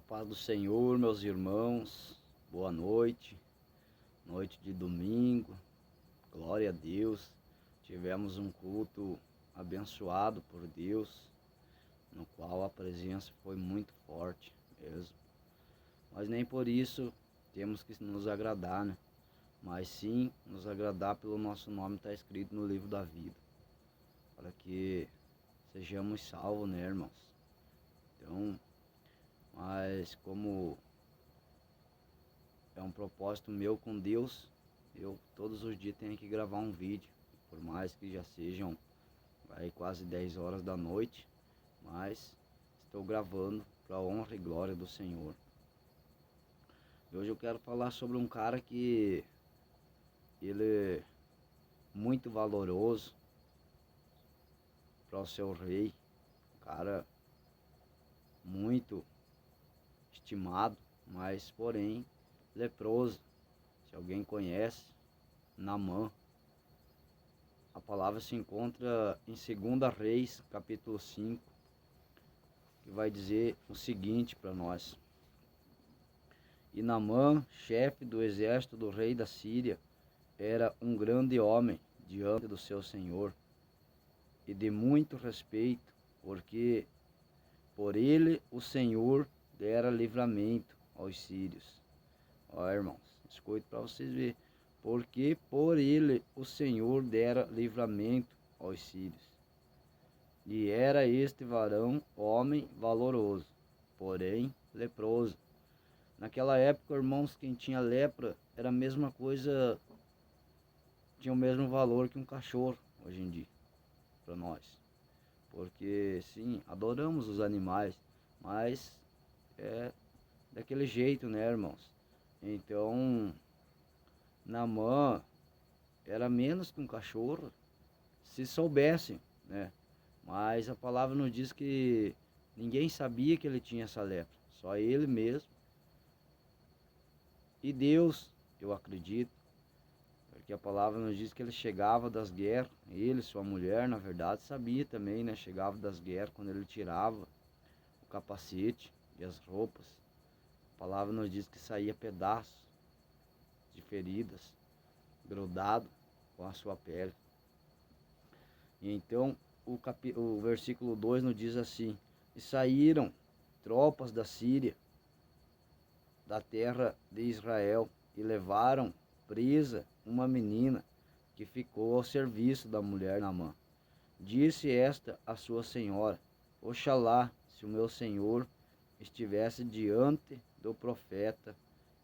paz do Senhor, meus irmãos, boa noite, noite de domingo, glória a Deus. Tivemos um culto abençoado por Deus, no qual a presença foi muito forte mesmo. Mas nem por isso temos que nos agradar, né? Mas sim nos agradar pelo nosso nome está escrito no livro da vida, para que sejamos salvos, né, irmãos? Então, mas como é um propósito meu com Deus, eu todos os dias tenho que gravar um vídeo, por mais que já sejam quase 10 horas da noite, mas estou gravando para a honra e glória do Senhor. E hoje eu quero falar sobre um cara que ele é muito valoroso para o seu rei, um cara muito estimado, mas porém leproso. Se alguém conhece, Naamã. A palavra se encontra em 2 Reis, capítulo 5, que vai dizer o seguinte para nós. E Naamã, chefe do exército do rei da Síria, era um grande homem diante do seu senhor, e de muito respeito, porque por ele o Senhor dera livramento aos sírios. Ó, irmãos, escute para vocês verem. Porque por ele o Senhor dera livramento aos sírios. E era este varão homem valoroso, porém leproso. Naquela época, irmãos, quem tinha lepra era a mesma coisa, tinha o mesmo valor que um cachorro hoje em dia, para nós. Porque sim, adoramos os animais, mas é daquele jeito, né, irmãos? Então, Naamã era menos que um cachorro, se soubessem, né? Mas a palavra nos diz que ninguém sabia que ele tinha essa lepra, só ele mesmo. E Deus, eu acredito, porque a palavra nos diz que ele chegava das guerras, ele, sua mulher, na verdade, sabia também, né? Chegava das guerras quando ele tirava o capacete e as roupas. A palavra nos diz que saía pedaços de feridas, grudado com a sua pele. E então o versículo 2 nos diz assim: e saíram tropas da Síria, da terra de Israel, e levaram presa uma menina que ficou ao serviço da mulher Naamã. Disse esta a sua senhora: oxalá se o meu senhor estivesse diante do profeta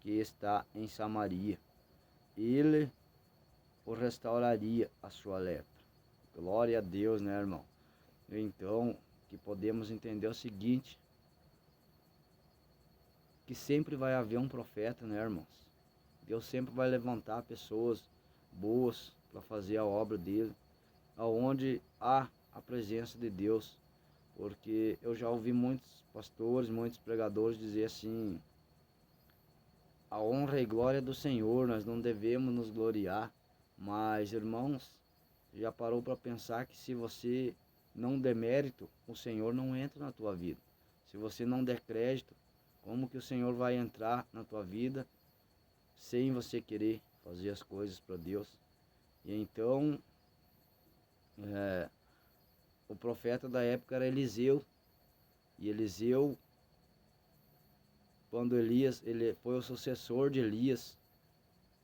que está em Samaria, ele o restauraria a sua lepra. Glória a Deus, né, irmão? Então, que podemos entender o seguinte, que sempre vai haver um profeta, né, irmãos? Deus sempre vai levantar pessoas boas para fazer a obra dele, aonde há a presença de Deus. Porque eu já ouvi muitos pastores, muitos pregadores dizer assim: a honra e glória do Senhor, nós não devemos nos gloriar. Mas, irmãos, já parou para pensar que se você não der mérito, o Senhor não entra na tua vida? Se você não der crédito, como que o Senhor vai entrar na tua vida sem você querer fazer as coisas para Deus? E então, o profeta da época era Eliseu. E Eliseu, quando Elias, ele foi o sucessor de Elias.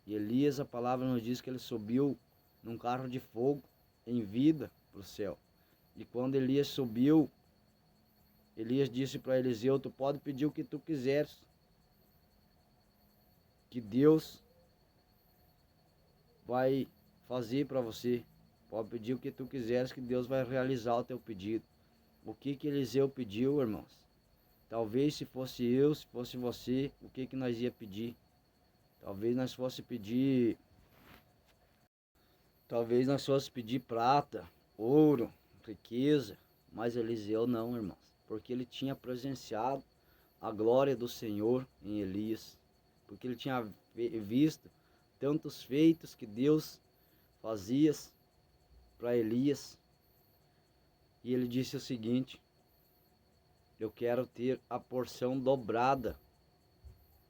E Elias, a palavra nos diz que ele subiu num carro de fogo em vida para o céu. E quando Elias subiu, Elias disse para Eliseu: tu pode pedir o que tu quiseres, que Deus vai fazer para você. Pode pedir o que tu quiseres, que Deus vai realizar o teu pedido. O que Eliseu pediu, irmãos? Talvez se fosse eu, se fosse você, o que nós ia pedir? Talvez nós fosse pedir prata, ouro, riqueza, mas Eliseu não, irmãos, porque ele tinha presenciado a glória do Senhor em Elias, porque ele tinha visto tantos feitos que Deus fazia para Elias. E ele disse o seguinte: eu quero ter a porção dobrada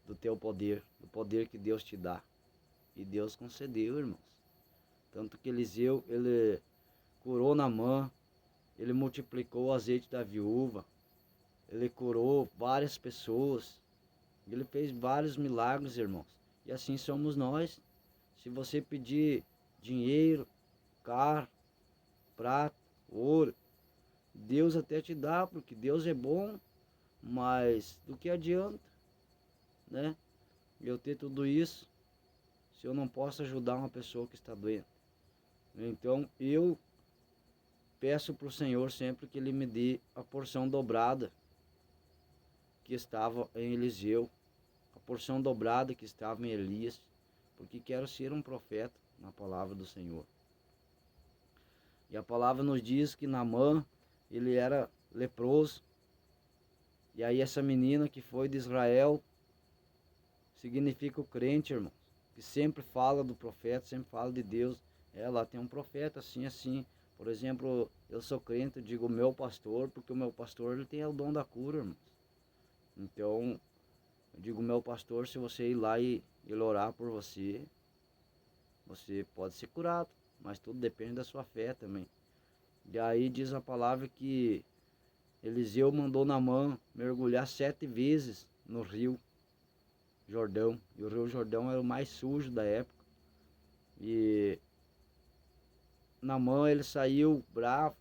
do teu poder, do poder que Deus te dá. E Deus concedeu, irmãos. Tanto que Eliseu, ele curou Naamã, ele multiplicou o azeite da viúva, ele curou várias pessoas, ele fez vários milagres, irmãos. E assim somos nós. Se você pedir dinheiro, carro, prata, ouro, Deus até te dá, porque Deus é bom, mas do que adianta, né? Eu ter tudo isso, se eu não posso ajudar uma pessoa que está doente. Então eu peço para o Senhor sempre que Ele me dê a porção dobrada que estava em Eliseu, a porção dobrada que estava em Elias, porque quero ser um profeta na palavra do Senhor. E a palavra nos diz que Naamã, ele era leproso. E aí essa menina que foi de Israel, significa o crente, irmãos, que sempre fala do profeta, sempre fala de Deus. Lá tem um profeta assim, assim. Por exemplo, eu sou crente, eu digo meu pastor, porque o meu pastor ele tem o dom da cura, irmãos. Então, eu digo meu pastor, se você ir lá e ele orar por você, você pode ser curado, mas tudo depende da sua fé também. E aí diz a palavra que Eliseu mandou Naamã mergulhar 7 vezes no rio Jordão. E o rio Jordão era o mais sujo da época. E Naamã, ele saiu bravo.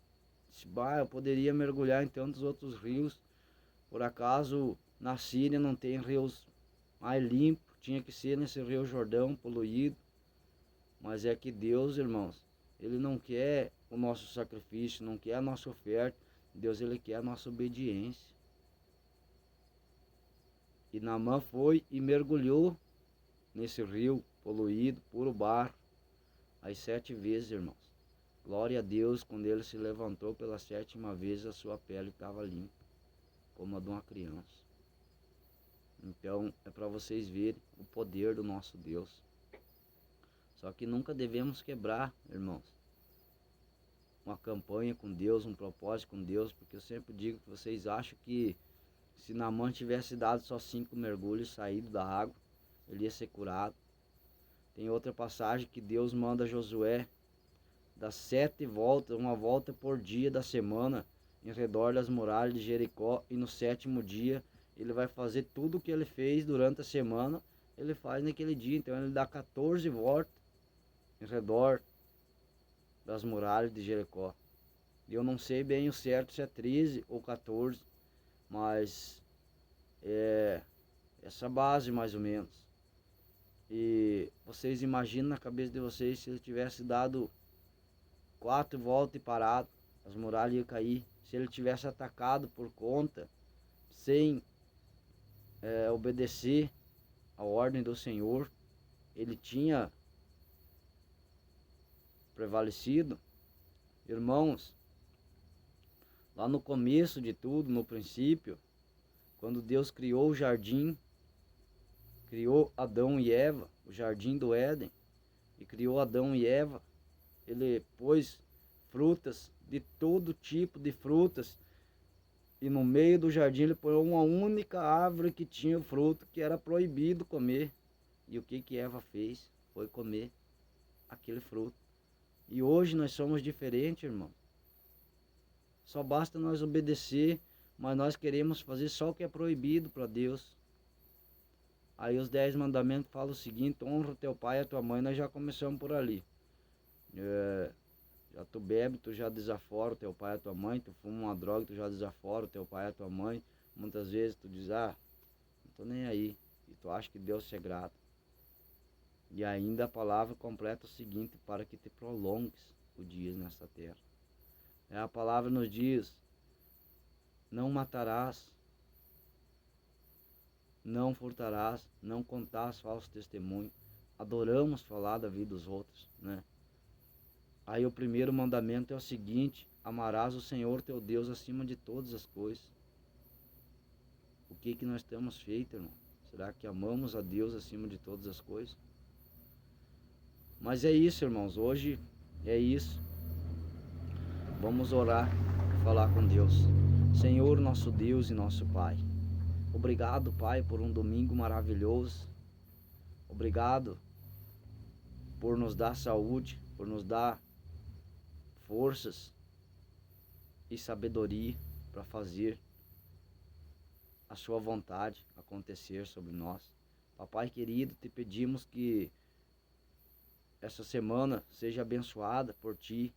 Disse, bah, eu poderia mergulhar em tantos outros rios. Por acaso na Síria não tem rios mais limpos. Tinha que ser nesse rio Jordão poluído. Mas é que Deus, irmãos, Ele não quer o nosso sacrifício, não quer a nossa oferta. Deus, Ele quer a nossa obediência. E Naamã foi e mergulhou nesse rio poluído, puro barro, as 7 vezes, irmãos. Glória a Deus, quando ele se levantou pela 7ª vez, a sua pele estava limpa, como a de uma criança. Então, é para vocês verem o poder do nosso Deus. Só que nunca devemos quebrar, irmãos, uma campanha com Deus, um propósito com Deus, porque eu sempre digo que vocês acham que se Naamã tivesse dado só 5 mergulhos, saído da água, ele ia ser curado. Tem outra passagem que Deus manda Josué dar 7 voltas, uma volta por dia da semana, em redor das muralhas de Jericó, e no 7º dia ele vai fazer tudo o que ele fez durante a semana, ele faz naquele dia. Então ele dá 14 voltas em redor das muralhas de Jericó. Eu não sei bem o certo se é 13 ou 14, mas é essa base mais ou menos. E vocês imaginam na cabeça de vocês, se ele tivesse dado 4 voltas e parado, as muralhas iam cair. Se ele tivesse atacado por conta, sem obedecer a ordem do Senhor, ele tinha prevalecido. Irmãos, lá no começo de tudo, no princípio, quando Deus criou o jardim, criou Adão e Eva, o jardim do Éden, e criou Adão e Eva, ele pôs frutas de todo tipo de frutas, e no meio do jardim ele pôs uma única árvore que tinha fruto, que era proibido comer. E o que Eva fez? Foi comer aquele fruto. E hoje nós somos diferentes, irmão. Só basta nós obedecer, mas nós queremos fazer só o que é proibido para Deus. Aí os 10 mandamentos falam o seguinte: honra teu pai e a tua mãe. Nós já começamos por ali. Já tu bebe, tu já desafora o teu pai e a tua mãe. Tu fuma uma droga, tu já desafora o teu pai e a tua mãe. Muitas vezes tu diz, não tô nem aí. E tu acha que Deus te agrada. E ainda a palavra completa o seguinte: para que te prolongues os dias nesta terra. A palavra nos diz, não matarás, não furtarás, não contarás falso testemunho. Adoramos falar da vida dos outros, né? Aí o primeiro mandamento é o seguinte: amarás o Senhor teu Deus acima de todas as coisas. O que nós temos feito, irmão? Será que amamos a Deus acima de todas as coisas? Mas é isso, irmãos, hoje é isso. Vamos orar e falar com Deus. Senhor, nosso Deus e nosso Pai, obrigado, Pai, por um domingo maravilhoso. Obrigado por nos dar saúde, por nos dar forças e sabedoria para fazer a sua vontade acontecer sobre nós. Papai querido, te pedimos que essa semana seja abençoada por ti.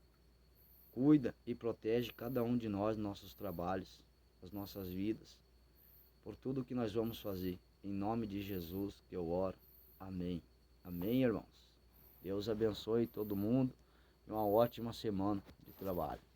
Cuida e protege cada um de nós, nossos trabalhos, as nossas vidas, por tudo que nós vamos fazer. Em nome de Jesus que eu oro. Amém. Amém, irmãos. Deus abençoe todo mundo e uma ótima semana de trabalho.